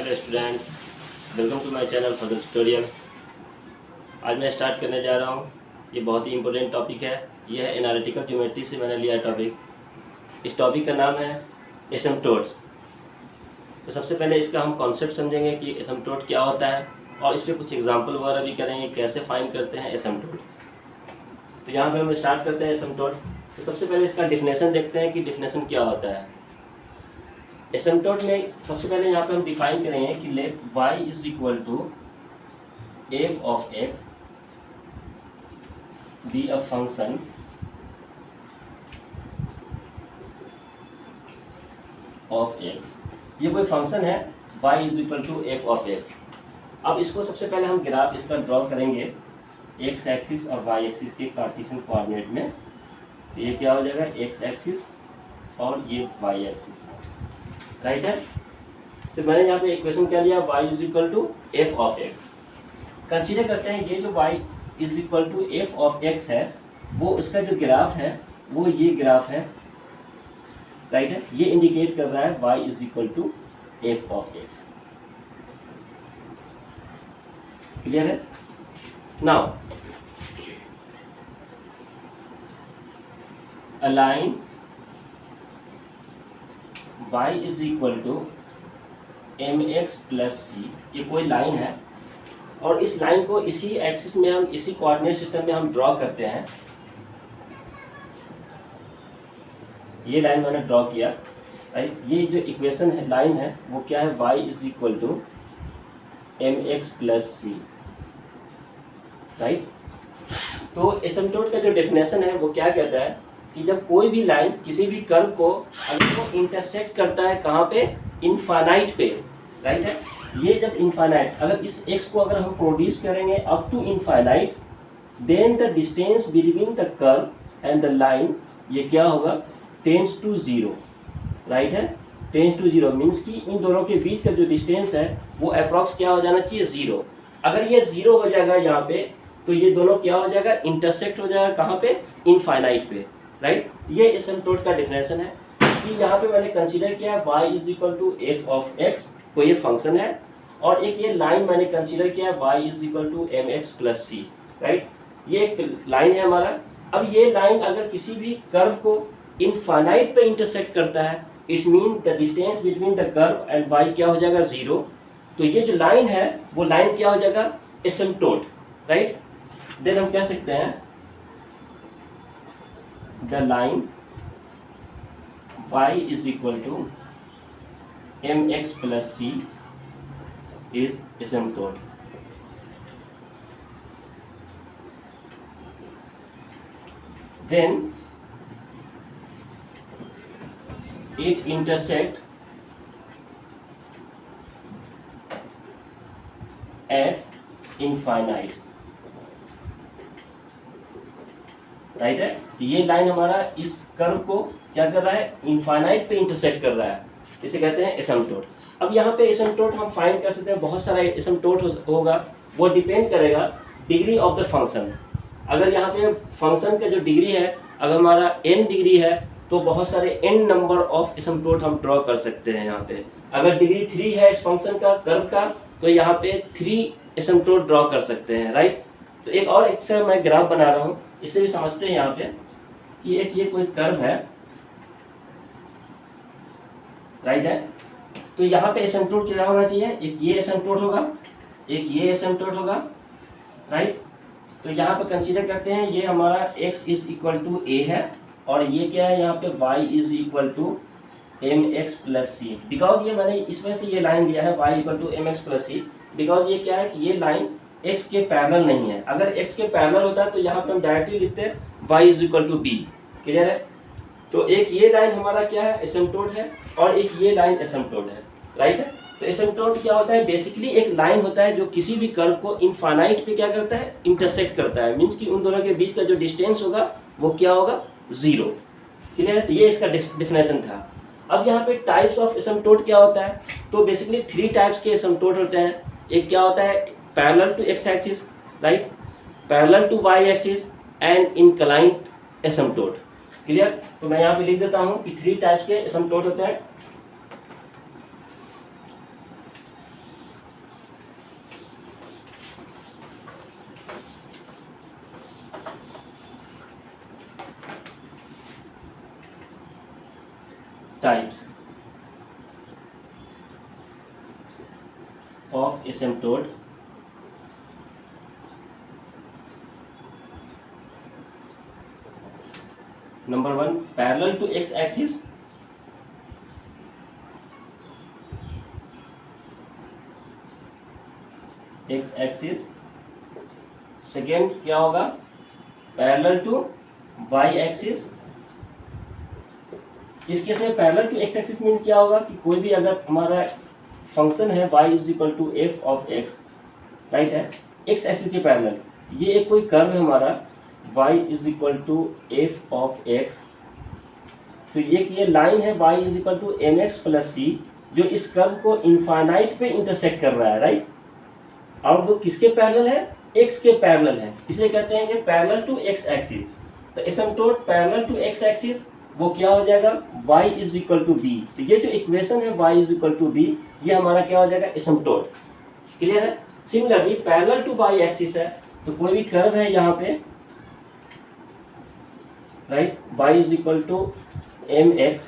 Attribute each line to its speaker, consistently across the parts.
Speaker 1: Dear student, welcome to my channel further tutorial. आज मैं start करने जा रहा हूँ। ये बहुत ही इंपॉर्टेंट टॉपिक है। यह है एनालिटिकल ज्योमेट्री से मैंने लिया टॉपिक। इस टॉपिक का नाम है एसिम्पटोट्स। तो सबसे पहले इसका हम कॉन्सेप्ट समझेंगे कि एसिम्पटोट क्या होता है और इस पर कुछ एग्जाम्पल वगैरह भी करेंगे कैसे फाइंड करते हैं एसिम्पटोट। तो यहाँ पे हम स्टार्ट करते हैं एसिम्पटोट। तो सबसे पहले इसका डिफिनेशन देखते हैं कि डिफिनेशन क्या होता है। एसिम्पटोट में सबसे पहले यहाँ पे हम डिफाइन करेंगे कि let y is equal to F of x be a function of x. ये कोई फंक्शन है y is equal to F of x. अब इसको सबसे पहले हम ग्राफ इसका ड्रॉ करेंगे एक्स एक्सिस और वाई एक्सिस के कार्टेशियन कोऑर्डिनेट में। तो ये क्या हो जाएगा, एक्स एक्सिस और ये वाई एक्सिस, राइट है। तो मैंने यहाँ पे इक्वेशन क्या लिया, y is equal to F of x. Consider करते हैं ये जो y is equal to F of x है, वो इसका जो ग्राफ है वो ये ग्राफ है, राइट है। ये इंडिकेट कर रहा है y is equal to F of X. Clear है। Now a line y is equal to M x plus C. ये कोई लाइन है और इस लाइन को इसी एक्सिस में हम इसी कोऑर्डिनेट सिस्टम में हम ड्रॉ करते हैं। ये लाइन मैंने ड्रॉ किया, राइट। ये जो इक्वेशन है, लाइन है, वो क्या है, y is equal to M x plus c, right. तो एसिम्पटोट का जो डेफिनेशन है वो क्या कहता है कि जब कोई भी लाइन किसी भी कर्व को अगर वो इंटरसेक्ट करता है कहाँ पे, इनफाइनाइट पे, राइट है। ये जब इनफाइनाइट, अगर इस x को अगर हम प्रोड्यूस करेंगे up to infinite, then the distance between the curve and the line, ये क्या होगा, टेंड्स टू जीरो, राइट है। टेंड्स टू जीरो मीन्स कि इन दोनों के बीच का जो डिस्टेंस है वो अप्रॉक्स क्या हो जाना चाहिए, जीरो। अगर ये जीरो हो जाएगा यहाँ पे, तो ये दोनों क्या हो जाएगा, इंटरसेक्ट हो जाएगा कहाँ पे, इनफाइनाइट पे, राइट। ये एसिम्पटोट का डेफिनेशन है कि यहाँ पे मैंने कंसीडर किया y is equal to F of x, कोई ये फंक्शन है, और एक ये लाइन मैंने कंसीडर किया y is equal to M x plus c, right. ये एक लाइन है हमारा। अब ये लाइन अगर किसी भी कर्व को इनफाइनाइट पे इंटरसेक्ट करता है, it's mean the distance between the curve and y क्या हो जाएगा, जीरो। तो ये जो लाइन है वो लाइन क्या हो जाएगा, एसिम्पटोट, राइट। देन हम कह सकते हैं the line y is equal to mx plus c is asymptote. Then it intersect at infinite, right है। ये लाइन हमारा इस कर्व को क्या कर रहा है, इनफाइनाइट पे इंटरसेक्ट कर रहा है, इसे कहते हैं एसिम्पटोट। अब यहाँ पे एसिम्पटोट हम फाइंड कर सकते हैं, बहुत सारा एसिम्पटोट होगा, वो डिपेंड करेगा डिग्री ऑफ द फंक्शन। अगर यहाँ पे फंक्शन का जो डिग्री है, अगर हमारा n डिग्री है तो बहुत सारे n नंबर ऑफ एसिम्पटोट हम ड्रॉ कर सकते हैं यहाँ पे। अगर डिग्री 3 है इस फंक्शन का, कर्व का, तो यहाँ पे 3 एसिम्पटोट ड्रॉ कर सकते हैं, राइट। तो एक और एक से मैं ग्राफ बना रहा हूँ, इसे भी समझते हैं यहाँ पे कि एक ये कोई कर्व है, राइट है। तो यहाँ पे एसिम्पटोट क्या होना चाहिए, एक ये एसिम्पटोट होगा, एक ये एसिम्पटोट होगा, राइट। तो यहाँ पे कंसीडर करते हैं ये हमारा x is equal to a है और ये क्या है यहाँ पे y is equal to M x plus c. Because ये मैंने इस वजह से ये लाइन दिया है y equal to M x plus c, because ये क्या है कि ये लाइन x के पैरेलल नहीं है। अगर x के पैरेलल होता है तो यहाँ पे हम डायरेक्टली लिखते हैं y is equal to b. Clear है। तो एक ये लाइन हमारा क्या है, एसिम्पटोट है, और एक ये लाइन एसिम्पटोट है, राइट है। तो एसिम्पटोट क्या होता है, बेसिकली एक लाइन होता है जो किसी भी कर्व को इनफाइनाइट पे क्या करता है, इंटरसेक्ट करता है। मीन्स कि उन दोनों के बीच का जो डिस्टेंस होगा वो क्या होगा, जीरो। क्लियर है। तो ये इसका डेफिनेशन था। अब यहाँ पे टाइप्स ऑफ एसिम्पटोट क्या होता है, तो बेसिकली 3 टाइप्स के एसिम्पटोट होते हैं। एक क्या होता है, parallel to x axis, right, parallel to Y axis and inclined asymptote. Clear. तो मैं यहाँ पे लिख देता हूँ कि 3 टाइप्स के एसिम्पटोट होते हैं। Types of asymptote. Number 1 parallel to x axis, X axis. Second क्या होगा, पैरेलल टू वाई एक्सिस। इस केस में parallel to x axis means क्या होगा कि कोई भी अगर हमारा फंक्शन है y is equal to F of X, right है, एक्स एक्सिस के पैरेलल, ये एक कोई कर्व है हमारा y is equal to F of X, तो ये लाइन है y is equal to M x plus C जो इस कर्व को इनफाइनाइट पे इंटरसेक्ट कर रहा है, राइट। और वो किसके पैरेलल है, x के पैरेलल है, इसलिए कहते हैं कि पैरेलल टू एक्स एक्सिस। तो asymptote parallel to x axis वो क्या हो जाएगा, y is equal to b. तो ये जो इक्वेशन है y is equal to b, ये हमारा क्या हो जाएगा, एसिम्पटोट। क्लियर है। Similarly parallel to y axis है, तो कोई भी कर्व है यहाँ पे, right, y is equal to M x.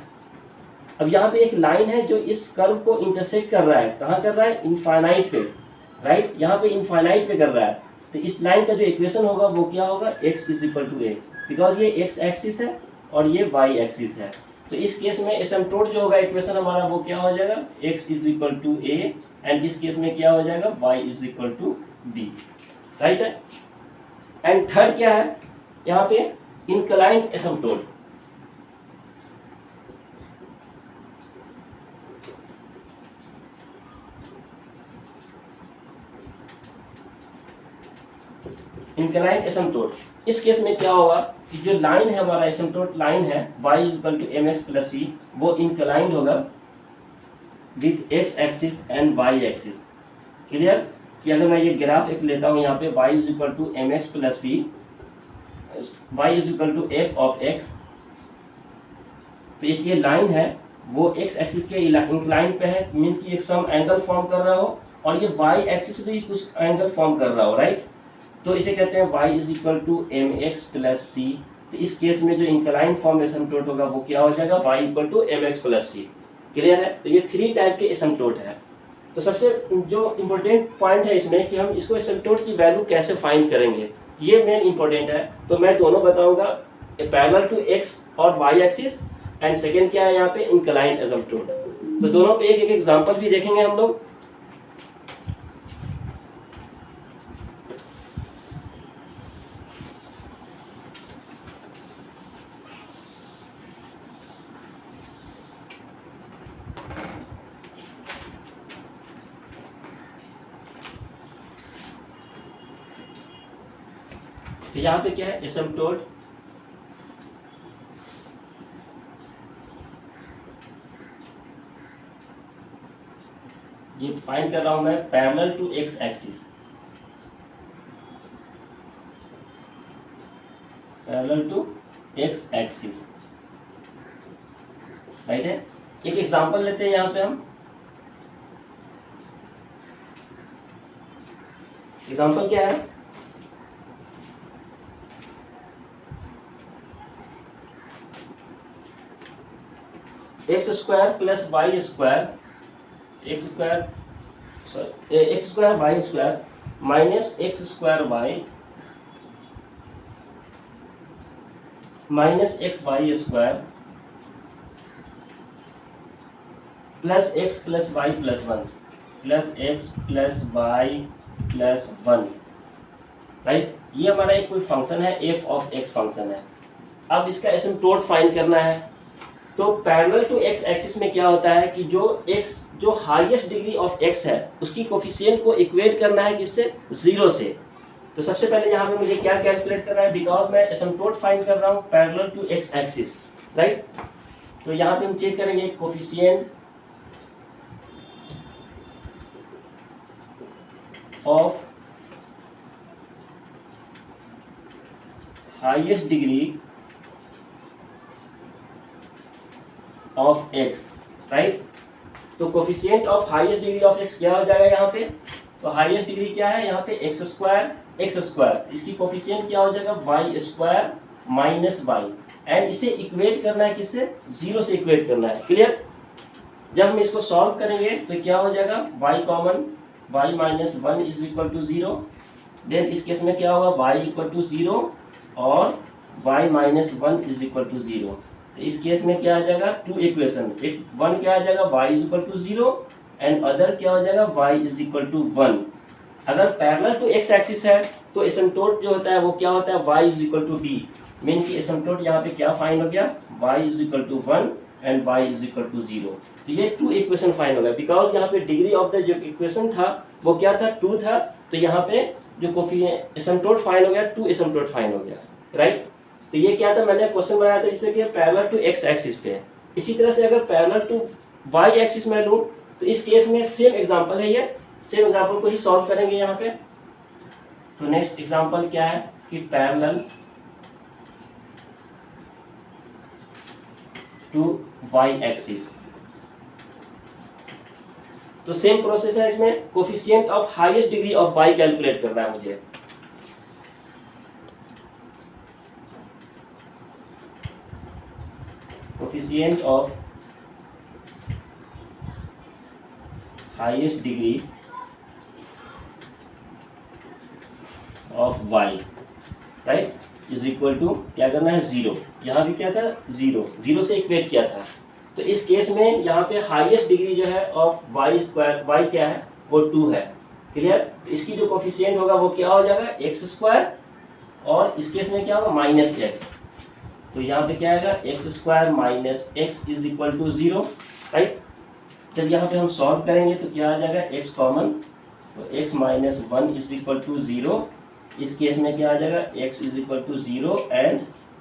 Speaker 1: अब यहाँ पे एक लाइन है जो इस कर्व को इंटरसेक्ट कर रहा है, कहाँ कर रहा है, इनफाइनाइट पे, राइट, यहाँ पे इनफाइनाइट पे कर रहा है। तो इस लाइन का जो इक्वेशन होगा वो क्या होगा, x is equal to a, because ये x एक्सिस है और ये y एक्सिस है। तो इस केस में एसिम्पटोट जो होगा इक्वेशन हमारा वो क्या हो जाएगा, x is equal to a, and इस केस में क्या हो जाएगा, y is equal to b, right है। एंड थर्ड क्या है यहाँ पे, इंक्लाइंड एसिम्पटोट। इंक्लाइंड एसिम्पटोट, इस केस में क्या होगा कि जो लाइन है हमारा एसिम्पटोट लाइन है y is equal to M x plus C, वो इंक्लाइंड होगा with x axis and y axis. Clear, कि अगर मैं ये ग्राफ एक लेता हूँ यहाँ पे y is equal to M x plus c, y is equal to F of x, तो एक ये लाइन है वो x एक्सिस के इंक्लाइंड पे है, मीन्स कि एक सम एंगल फॉर्म कर रहा हो, और ये y एक्सिस भी कुछ एंगल फॉर्म कर रहा हो, राइट। तो इसे कहते हैं y is equal to M x plus C. तो इस केस में जो इंक्लाइन फॉर्म एसिम्पटोट होगा वो क्या हो जाएगा, y equal to M x plus c. Clear है। तो ये 3 टाइप के एसिम्पटोट है। तो सबसे जो इम्पोर्टेंट पॉइंट है इसमें कि हम इसको एसिम्पटोट की वैल्यू कैसे फाइंड करेंगे, ये मेन इंपॉर्टेंट है। तो मैं दोनों बताऊंगा, पैरेलल टू एक्स और y एक्सिस, एंड सेकेंड क्या है यहाँ पे, इंक्लाइंड एसिम्पटोट। तो दोनों पे एक एक एग्जाम्पल भी देखेंगे हम लोग। तो यहाँ पे क्या है, एसिम्पटोट ये फाइंड कर रहा हूं मैं parallel to x axis, parallel to x axis, right है। एक एग्जांपल लेते हैं यहाँ पे हम। एग्जांपल क्या है, x square plus y square, x square y square minus x square y minus x y square plus x plus y plus 1 plus x plus y plus 1, right. ये हमारा एक कोई फंक्शन है, एफ ऑफ एक्स फंक्शन है। अब इसका एसिम्पटोट find करना है। तो पैरेलल टू एक्स एक्सिस में क्या होता है कि जो x जो हाईएस्ट डिग्री ऑफ x है उसकी कोफिशिएंट को इक्वेट करना है किससे, 0 से। तो सबसे पहले यहाँ पे मुझे क्या कैलकुलेट करना है, बिकॉज मैं एसिम्पटोट फाइंड कर रहा हूँ parallel to x axis, right. तो यहाँ पे हम चेक करेंगे coefficient of highest degree of x, right. तो coefficient of highest degree of x क्या हो जाएगा यहाँ पे, तो हाईएस्ट डिग्री क्या है यहाँ पे, एक्स स्क्वायर, इसकी कोफिशिएंट क्या हो जाएगा, y square minus y, and इसे इक्वेट करना है किससे, 0 से इक्वेट करना है। क्लियर। जब हम इसको सॉल्व करेंगे तो क्या हो जाएगा, y common, y minus 1 is equal to 0। Then इस केस में क्या होगा, y इक्वल टू 0 और y minus 1 is equal to 0। तो इस केस में क्या आ जाएगा, टू इक्वेशन, एक 1 क्या आ जाएगा, y is equal to 0 and other क्या हो जाएगा, y इज इक्वल टू 1। अगर पैरेलल टू x एक्सिस है तो एसिम्पटोट जो होता है वो क्या होता है, y is equal to b। Mean की एसिम्पटोट यहाँ पे क्या फाइंड हो गया, y is equal to 1 and y is equal to 0। तो ये टू इक्वेशन फाइंड हो गया, बिकॉज यहाँ पे डिग्री ऑफ द जो इक्वेशन था वो क्या था, 2 था। तो यहाँ पे जो कोफिशिएंट एसिम्पटोट फाइंड हो गया, 2 एसिम्पटोट फाइंड हो गया, राइट। तो ये क्या था, मैंने क्वेश्चन बनाया था इसमें कि पैरेलल टू x एक्सिस पे। इसी तरह से अगर पैरेलल टू y एक्सिस में लूँ तो इस केस में सेम एग्जांपल है, ये सेम एग्जांपल को ही सॉल्व करेंगे यहाँ पे। तो नेक्स्ट एग्जांपल क्या है कि पैरेलल टू y एक्सिस। तो सेम प्रोसेस है, इसमें coefficient of highest degree of y calculate करना है मुझे। Coefficient of highest degree of y, right, is equal to क्या करना है, 0। यहाँ भी क्या था, 0 से इक्वेट किया था। तो इस केस में यहाँ पे हाईएस्ट डिग्री जो है ऑफ y स्क्वायर, y क्या है, वो 2 है। क्लियर। तो इसकी जो कोफिशिएंट होगा वो क्या हो जाएगा, एक्स स्क्वायर, और इस केस में क्या होगा, माइनस एक्स। तो यहाँ पे क्या आएगा, x square minus x is equal to 0, right. जब यहाँ पे हम सॉल्व करेंगे तो क्या आ जाएगा, एक्स कॉमन, तो x minus 1 is equal to 0। इस केस में क्या आ जाएगा, x is equal to 0 and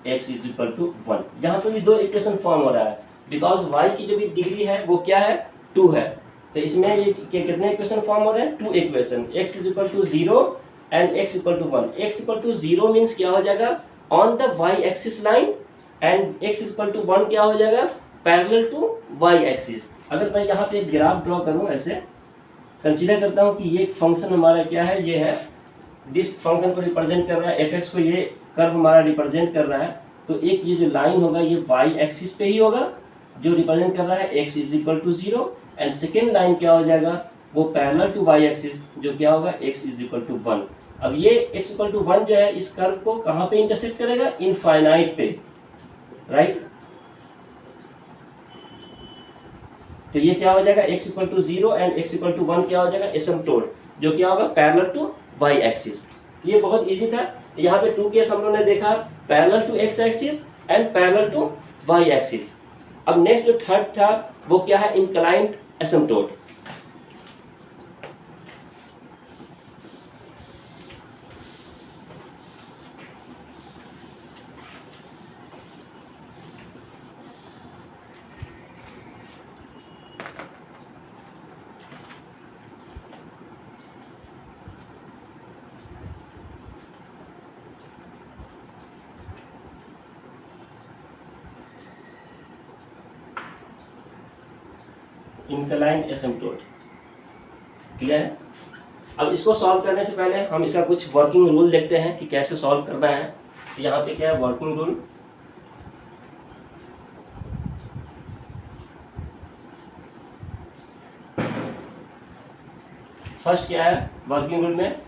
Speaker 1: x is equal to 1। यहाँ पे भी दो इक्वेशन फॉर्म हो रहा है, बिकॉज y की जो भी डिग्री है वो क्या है, 2 है। तो इसमें ये कितने इक्वेशन फॉर्म हो रहे हैं, 2 equation, x is equal to 0 and x equal to 1। x equal to 0 means क्या हो जाएगा, on the y axis line, and x equal to 1 क्या हो जाएगा, पैरेलल टू y एक्सिस। अगर मैं यहाँ पे एक ग्राफ ड्रॉ करूँ, ऐसे कंसीडर करता हूँ कि ये फंक्शन हमारा क्या है, ये है, दिस फंक्शन को रिप्रेजेंट कर रहा है, एफ एक्स को ये कर्व हमारा रिप्रेजेंट कर रहा है। तो एक ये जो लाइन होगा ये y एक्सिस पे ही होगा, जो रिप्रेजेंट कर रहा है x is equal to 0, and second line क्या हो जाएगा, वो पैरेलल टू y एक्सिस, जो क्या होगा, x इज इक्वल टू 1। अब ये x इक्वल टू 1 जो है इस कर्व को कहाँ पे इंटरसेक्ट करेगा, इनफाइनाइट पे, राइट। तो ये क्या हो जाएगा, x equal to 0 and x equal to 1 क्या हो जाएगा, एसिम्पटोट, जो क्या होगा, पैरेलल टू y एक्सिस। ये बहुत इजी था। यहाँ पे 2 केस हम लोगों ने देखा, parallel to x axis and parallel to y axis. अब नेक्स्ट जो थर्ड था वो क्या है, inclined asymptote. Inclined asymptote, clear है। अब इसको सॉल्व करने से पहले हम इसका कुछ वर्किंग रूल देखते हैं कि कैसे सॉल्व करना है। तो यहाँ पे क्या है वर्किंग रूल, फर्स्ट क्या है वर्किंग रूल में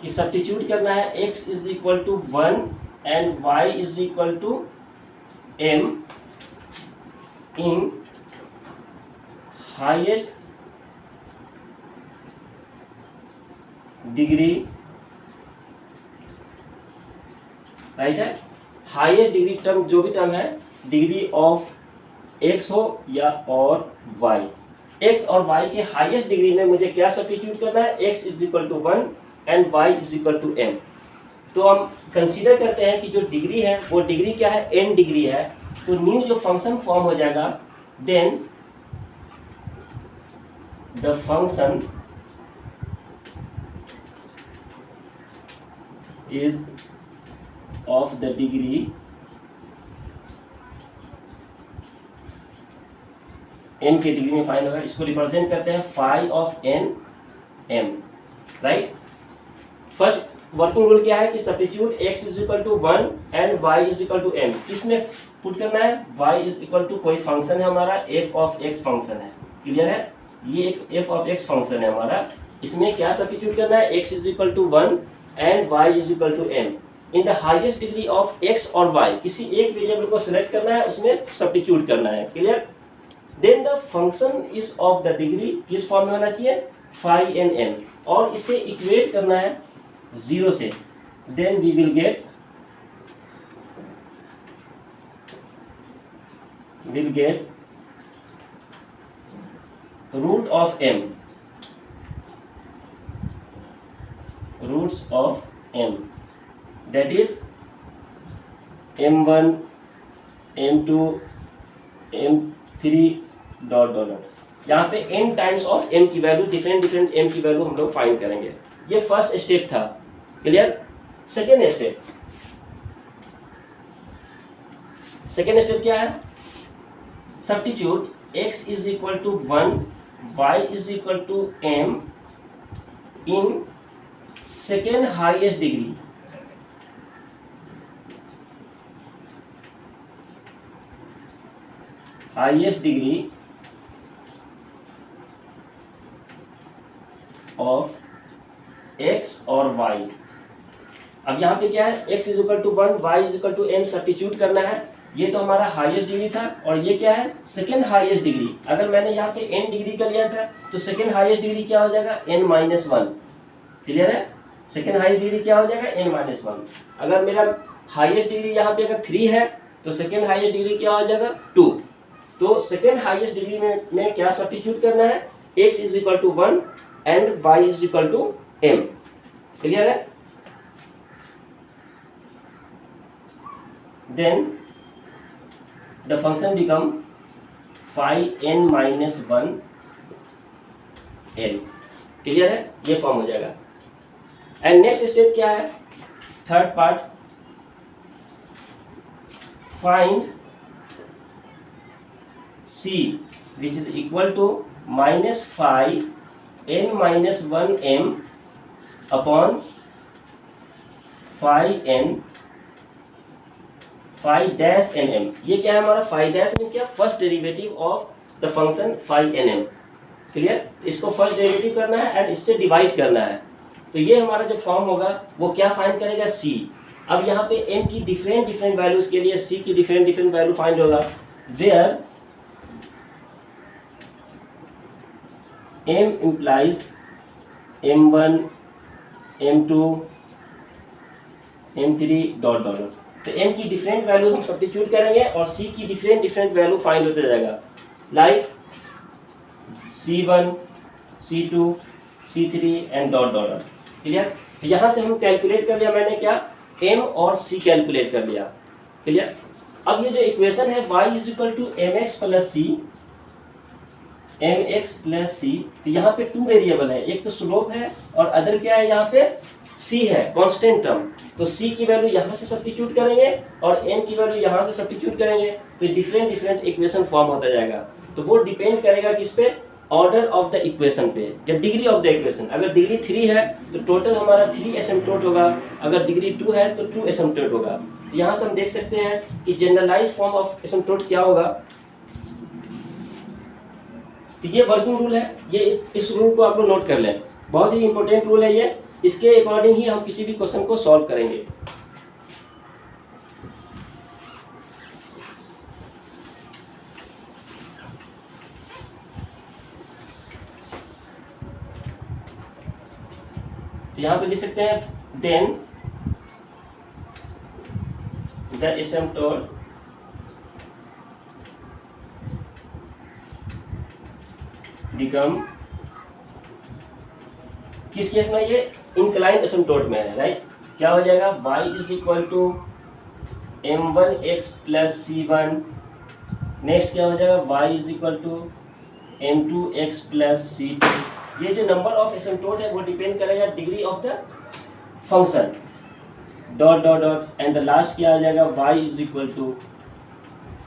Speaker 1: कि सब्स्टिट्यूट करना है, x is equal to 1 and y is equal to m in highest degree, right है। हाईएस्ट डिग्री टर्म जो भी टर्म है, डिग्री ऑफ x हो या और y, x और y के हाईएस्ट डिग्री में मुझे क्या सब्स्टिट्यूट करना है, x is equal to 1 and y is equal to m। तो हम कंसीडर करते हैं कि जो डिग्री है वो डिग्री क्या है, n डिग्री है। तो न्यू जो फंक्शन फॉर्म हो जाएगा, then the function is of the degree n के डिग्री में फाइंड होगा। इसको रिप्रेजेंट करते हैं phi of n m, right. First working rule क्या है कि substitute x is equal to 1 and y is equal to m। किसमें पुट करना है। y इज इक्वल टू कोई फंक्शन है हमारा, f ऑफ x फंक्शन है, क्लियर है, ये एक f ऑफ x फंक्शन है हमारा, इसमें क्या सब्स्टिट्यूट करना है, x is equal to 1 and y is equal to m in the highest degree of x और y, किसी एक वेरिएबल को सिलेक्ट करना है, उसमें सब्स्टिट्यूट करना है, clear. Then the function is of the degree, किस फॉर्म में होना चाहिए, फाई एन एन, और इसे इक्वेट करना है 0 से, then we will get root of m, roots of m, that is m1 m2 m3 dot dot. यहाँ पे n टाइम्स ऑफ m की वैल्यू, डिफरेंट m की वैल्यू हम लोग फाइंड करेंगे। ये फर्स्ट स्टेप था, क्लियर। सेकेंड स्टेप क्या है, substitute x is equal to 1 y is equal to m in second highest degree, of x और y। अब यहाँ पे क्या है, x is equal to 1 y is equal to m substitute करना है, ये तो हमारा हाईएस्ट डिग्री था, और ये क्या है, सेकेंड हाईएस्ट डिग्री। अगर मैंने यहाँ पे n डिग्री का लिया था तो सेकेंड हाईएस्ट डिग्री क्या हो जाएगा, n-1, क्लियर है, सेकेंड हाईएस्ट डिग्री क्या हो जाएगा, n-1। अगर मेरा हाईएस्ट डिग्री यहाँ पे अगर 3 है तो सेकेंड हाईएस्ट डिग्री क्या हो जाएगा, 2। तो सेकेंड हाईएस्ट डिग्री में क्या सब्स्टिट्यूट करना है, x is equal to 1 and y is equal to m, clear है। Then the function become phi n-1 l, क्लियर है, ये फॉर्म हो जाएगा। एंड नेक्स्ट स्टेप क्या है, third part, find c which is equal to minus phi n-1 m upon phi dash n m. ये क्या है हमारा, phi डैश में क्या, first derivative of the function phi n m, clear. इसको first derivative करना है एंड इससे डिवाइड करना है, तो ये हमारा जो फॉर्म होगा वो क्या फाइंड करेगा, c। अब यहाँ पे m की डिफरेंट वैल्यूज के लिए c की डिफरेंट वैल्यू फाइंड होगा, where m implies m1 m2 m3 dot dot. तो m की डिफरेंट वैल्यू हम सब्स्टिट्यूट करेंगे और c की डिफरेंट वैल्यू फाइंड होते जाएगा, like c1 c2 c3 and dot dot, clear. तो यहाँ से हम कैलकुलेट कर लिया, मैंने क्या, m और c कैलकुलेट कर लिया, क्लियर। अब ये जो इक्वेशन है y is equal to mx plus c, तो यहाँ पे 2 वेरिएबल है, एक तो स्लोप है और अदर क्या है, यहाँ पे c है, कांस्टेंट टर्म। तो c की वैल्यू यहाँ से सब्स्टिट्यूट करेंगे और m की वैल्यू यहाँ से सब्स्टिट्यूट करेंगे, तो डिफरेंट इक्वेशन फॉर्म होता जाएगा। तो वो डिपेंड करेगा किस पे, ऑर्डर ऑफ द इक्वेशन पे या डिग्री ऑफ द इक्वेशन। अगर डिग्री 3 है तो टोटल हमारा 3 एसिम्प्टोट होगा, अगर डिग्री 2 है तो 2 एसिम्प्टोट होगा। तो यहाँ से हम देख सकते हैं कि जनरलाइज फॉर्म ऑफ एसिम्प्टोट क्या होगा। तो ये वर्किंग रूल है, ये इस रूल को आप लोग नोट कर लें, बहुत ही इंपॉर्टेंट रूल है ये, इसके अकॉर्डिंग ही हम किसी भी क्वेश्चन को सॉल्व करेंगे। तो यहाँ पे लिख सकते हैं, देन द एसिम्प्टोट बिकम, किस केस में, ये इंक्लाइन एसिम्प्टोट में है, राइट। क्या हो जाएगा, y is equal to m1x plus c1, next क्या हो जाएगा, y is equal to m2x plus c2। ये जो नंबर ऑफ एसिम्प्टोट है वो डिपेंड करेगा degree of the function, dot dot dot, and the last क्या आ जाएगा, y is equal to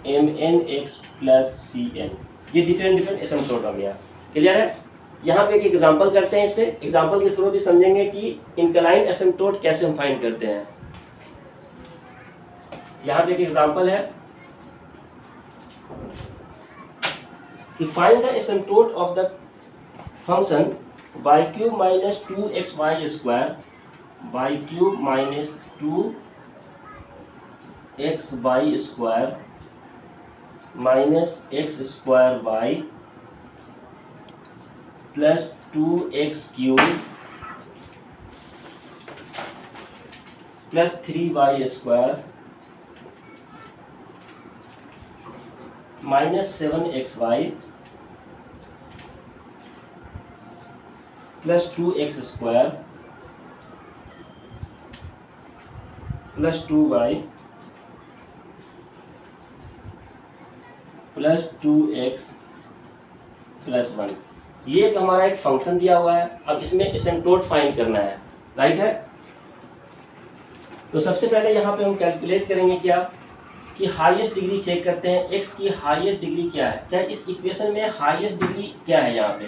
Speaker 1: mnx plus cn। ये डिफरेंट एसिम्प्टोट हो गया, क्लियर है। यहाँ पे एक एग्जांपल करते हैं, इस पे एग्जांपल के थ्रू भी समझेंगे कि इंक्लाइन एसिम्प्टोट कैसे हम फाइंड करते हैं। यहाँ पे एक एग्जांपल है, कि find the asymptote of the function Y cube minus 2xy square, Y cube minus 2xy square minus x square Y plus 2x cube plus 3y square minus 7xy plus 2x square plus 2y plus 2x plus 1। ये एक हमारा एक function दिया हुआ है। अब इसमें एसिम्पटोट find करना है, राइट है। तो सबसे पहले यहाँ पे हम कैलकुलेट करेंगे क्या कि हाईएस्ट डिग्री चेक करते हैं, x की हाईएस्ट डिग्री क्या है, चाहे इस इक्वेशन में हाईएस्ट डिग्री क्या है यहाँ पे।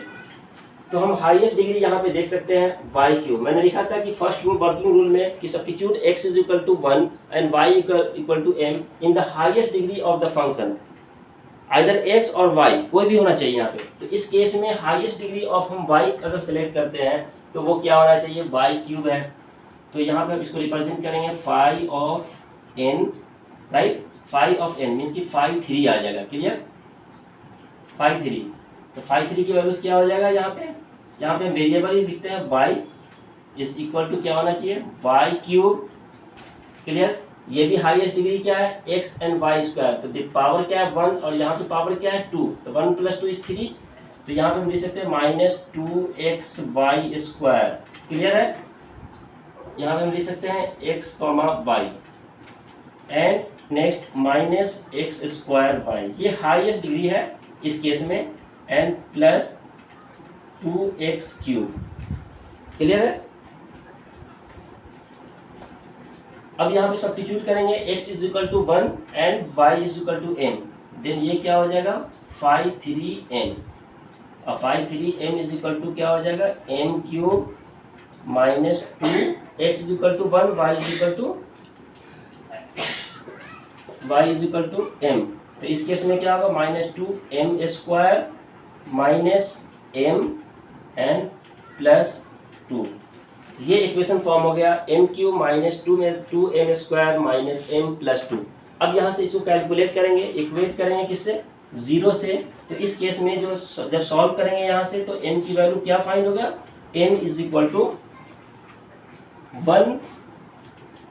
Speaker 1: तो हम हाईएस्ट डिग्री यहाँ पे देख सकते हैं वाई क्यूब। मैंने लिखा था कि फर्स्ट रूल वर्किंग रूल में कि substitute x is equal to 1 and y equal to m in the highest degree of the function, either x और y कोई भी होना चाहिए यहाँ पे। तो इस केस में हाईएस्ट डिग्री ऑफ हम y अगर सेलेक्ट करते हैं तो वो क्या होना चाहिए, y क्यूब है। तो यहाँ पे हम इसको रिप्रेजेंट करेंगे phi of n, right. Phi of n means कि फाई 3 आ जाएगा, क्लियर, फाई 3। तो फाई 3 की वैल्यूज क्या हो जाएगा यहाँ पे हम वेरिएबल ही लिखते हैं y इज इक्वल टू क्या होना चाहिए, y क्यूब, क्लियर। ये भी हाईएस्ट डिग्री क्या है, x एंड y स्क्वायर। तो पावर क्या है 1 और यहाँ पे पावर क्या है 2, तो 1 प्लस 2 इज 3। तो यहाँ पे हम लिख सकते हैं माइनस 2xy स्क्वायर, क्लियर है। यहाँ पे हम लिख सकते हैं x comma y and next minus x square y, ये हाईएस्ट डिग्री है इस केस में, and plus 2x cube, clear है। अब यहाँ पे सब्स्टिट्यूट करेंगे x is equal to 1 and y is equal to m, then ये क्या हो जाएगा फाई 3m, और phi 3m is equal to क्या हो जाएगा m cube minus 2, x is equal to 1, y is equal to m। तो इस केस में क्या होगा minus 2m square minus m and plus 2। ये इक्वेशन फॉर्म हो गया m cube minus 2m square minus m plus 2। अब यहाँ से इसको कैलकुलेट करेंगे, इक्वेट करेंगे किससे, 0 से। तो इस केस में जो जब सॉल्व करेंगे यहाँ से तो m की वैल्यू क्या फाइंड होगा, m is equal to 1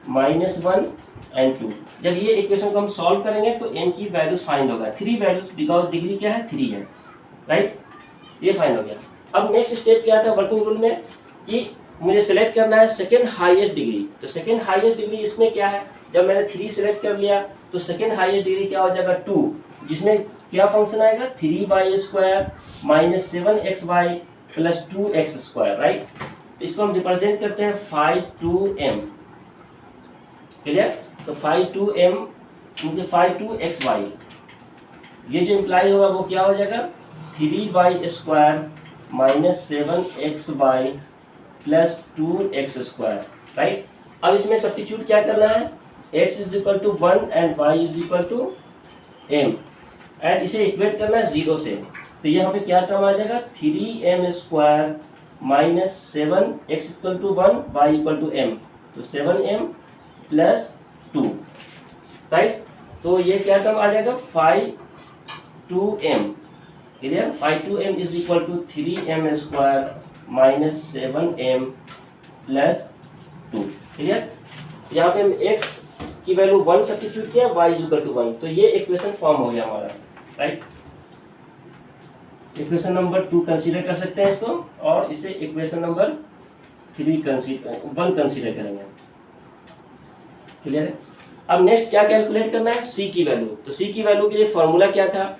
Speaker 1: minus 1 and 2। जब ये इक्वेशन को हम सॉल्व करेंगे तो m की वैल्यूज फाइंड होगा, 3 वैल्यूज, बिकॉज डिग्री क्या है 3 है, राइट। ये फाइंड हो गया। अब नेक्स्ट स्टेप क्या था वर्किंग रूल में कि मुझे सेलेक्ट करना है सेकेंड हाईएस्ट डिग्री। तो सेकेंड हाईएस्ट डिग्री इसमें क्या है, जब मैंने 3 सेलेक्ट कर लिया तो सेकेंड हाईएस्ट डिग्री क्या हो जाएगा 2, जिसमें क्या फंक्शन आएगा 3y square minus 7xy plus 2x square, right. इसको हम रिप्रेजेंट करते हैं फाई 2m, क्लियर। तो फाई 2m मुझे फाई 2xy, ये जो इम्प्लाई होगा वो क्या हो जाएगा 3y square minus 7xy plus 2x square, right. अब इसमें सब्स्टिट्यूट क्या करना है, x is equal to 1 and y is equal to m, and इसे इक्वेट करना है 0 से। तो यहाँ पे क्या टर्म आ जाएगा 3m square minus 7x equal to 1 y equal to m, तो 7m प्लस 2, राइट। तो ये क्या टर्म आ जाएगा phi 2m, clear. Phi 2m is equal to 3m square minus 7m plus 2, clear. यहाँ पे हम x की वैल्यू 1 सब्स्टिट्यूट किया, y इज इक्वल टू 1, तो ये इक्वेशन फॉर्म हो गया हमारा, राइट। इक्वेशन नंबर 2 कंसीडर कर सकते हैं इसको, और इसे इक्वेशन नंबर 1 कंसीडर करेंगे, क्लियर है। अब नेक्स्ट क्या कैलकुलेट करना है, c की वैल्यू। तो c की वैल्यू के लिए फॉर्मूला क्या था,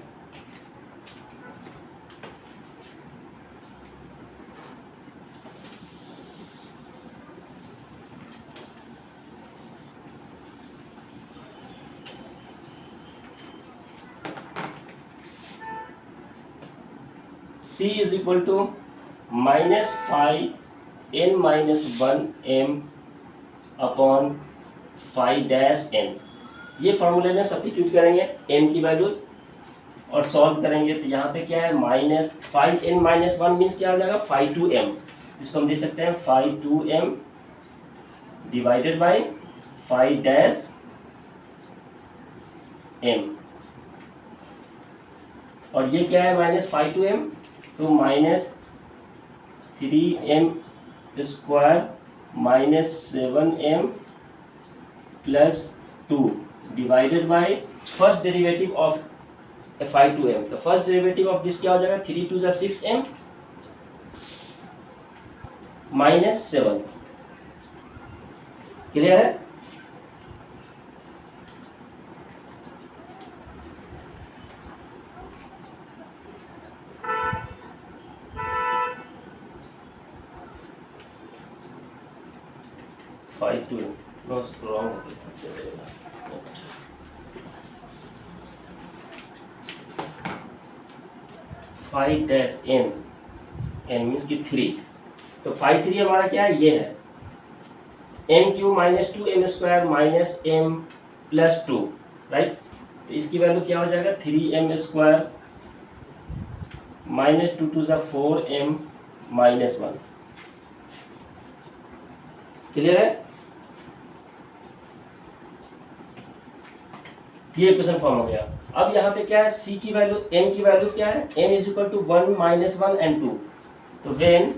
Speaker 1: c is equal to minus phi n minus 1m upon phi dash n। ये फॉर्मूले में सब्स्टिट्यूट करेंगे m की वैल्यूज, और सॉल्व करेंगे तो यहाँ पे क्या है माइनस 5n-1 मीन्स क्या हो जाएगा 5/2m, इसको हम दे सकते हैं 5/2m डिवाइडेड बाई 5-m, और ये क्या है माइनस 5/2m, तो minus 3m square minus 7m plus 2 divided by first derivative of 5/2m, तो फर्स्ट डेरिवेटिव ऑफ दिस क्या हो जाएगा 3 2 6m माइनस 7, क्लियर है। Five two no wrong, 5-m, n means की 3, तो 5/3 हमारा क्या है, ये है m³ minus 2m square minus m plus 2, right. तो इसकी वैल्यू क्या हो जाएगा 3m square minus 2 2 4m minus 1, clear है। ये क्वेश्चन फॉर्म हो गया। अब यहाँ पे क्या है c की वैल्यू, m की वैल्यूज क्या है, m is equal to 1 minus 1 and 2, तो when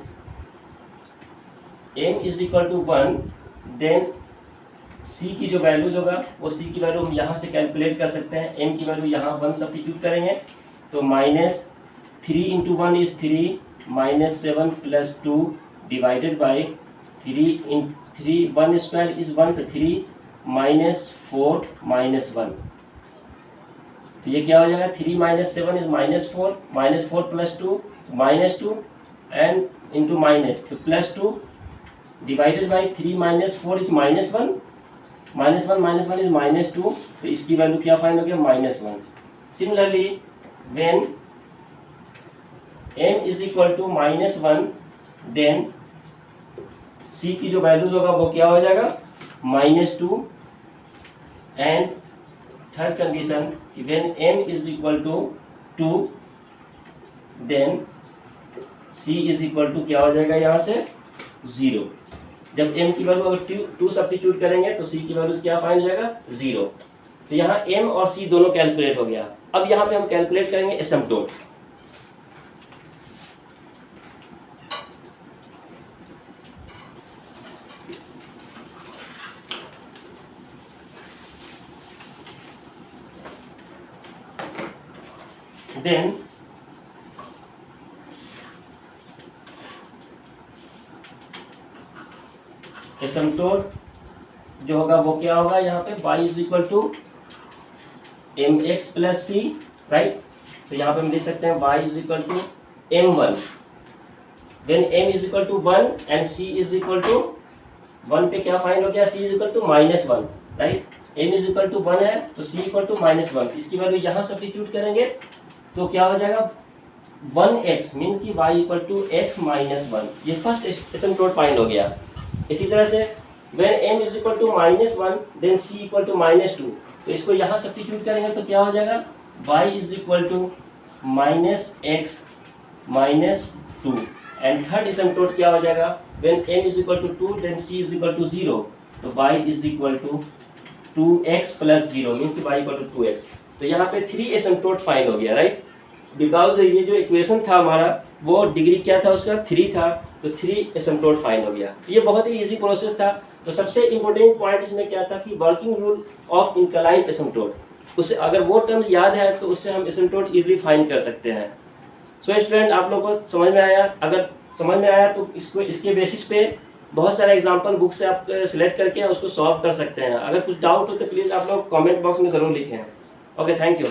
Speaker 1: m is equal to 1 then c की जो वैल्यूज होगा वो c की वैल्यू हम यहाँ से कैलकुलेट कर सकते हैं। m की वैल्यू यहाँ 1 सब्स्टिट्यूट करेंगे तो minus 3 into 1 is 3 minus 7 plus 2 divided by 3 1 square is 1, तो 3 माइनस 4 माइनस 1, तो ये क्या हो जाएगा 3 minus 7 is minus 4 plus 2 minus 2 and into minus, तो plus 2 divided by 3 minus 4 is minus 1 is minus 2, तो इसकी वैल्यू क्या फाइंड हो गया minus 1। Similarly when m is equal to minus 1 then c की जो वैल्यूज होगा वो क्या हो जाएगा minus 2, and third condition when m is equal to 2 then c is equal to क्या हो जाएगा यहाँ से 0। जब m की वैल्यू अगर 2 सब्स्टिट्यूट करेंगे तो c की वैल्यू क्या फाइंड हो जाएगा 0, तो यहाँ m और c दोनों कैलकुलेट हो गया। अब यहाँ पे हम कैलकुलेट करेंगे एसिम्पटोट। देन एसिम्पटोट जो होगा वो क्या होगा यहाँ पे y is equal to mx plus c, right. तो यहाँ पे हम लिख सकते हैं y is equal to m1 when m is equal to 1 and c is equal to 1 पे क्या फाइंड हो गया c is equal to minus 1, right. m is equal to 1 है तो c इक्वल टू माइनस 1, इसकी वैल्यू यहाँ substitute करेंगे तो क्या हो जाएगा 1x मीन्स कि y equal to x minus 1, ये फर्स्ट एसिम्पटोट फाइंड हो गया। इसी तरह से when m is equal to minus 1 then c equal to minus 2, तो इसको यहाँ सब्स्टिट्यूट करेंगे तो क्या हो जाएगा y is equal to minus x minus 2, and third asymptote क्या हो जाएगा when m is equal to 2 then c is equal to 0, तो y is equal to 2x plus 0 means कि y इक्वल टू 2x। तो यहाँ पे 3 एसिम्पटोट find हो गया, राइट। बिकॉज ये जो इक्वेशन था हमारा वो डिग्री क्या था उसका 3 था, तो 3 एसिम्पटोट फाइंड हो गया। ये बहुत ही इजी प्रोसेस था। तो सबसे इम्पोर्टेंट पॉइंट इसमें क्या था कि वर्किंग रूल ऑफ इंक्लाइन एसिम्पटोट, उससे अगर वो टर्म्स याद है तो उससे हम एसिम्पटोट इजीली फाइंड कर सकते हैं। सो स्टूडेंट आप लोग को समझ में आया? अगर समझ में आया तो इसके बेसिस पे बहुत सारे एग्जाम्पल बुक से आप सिलेक्ट करके उसको सॉल्व कर सकते हैं। अगर कुछ डाउट हो तो प्लीज़ आप लोग कॉमेंट बॉक्स में ज़रूर लिखें। Okay, thank you.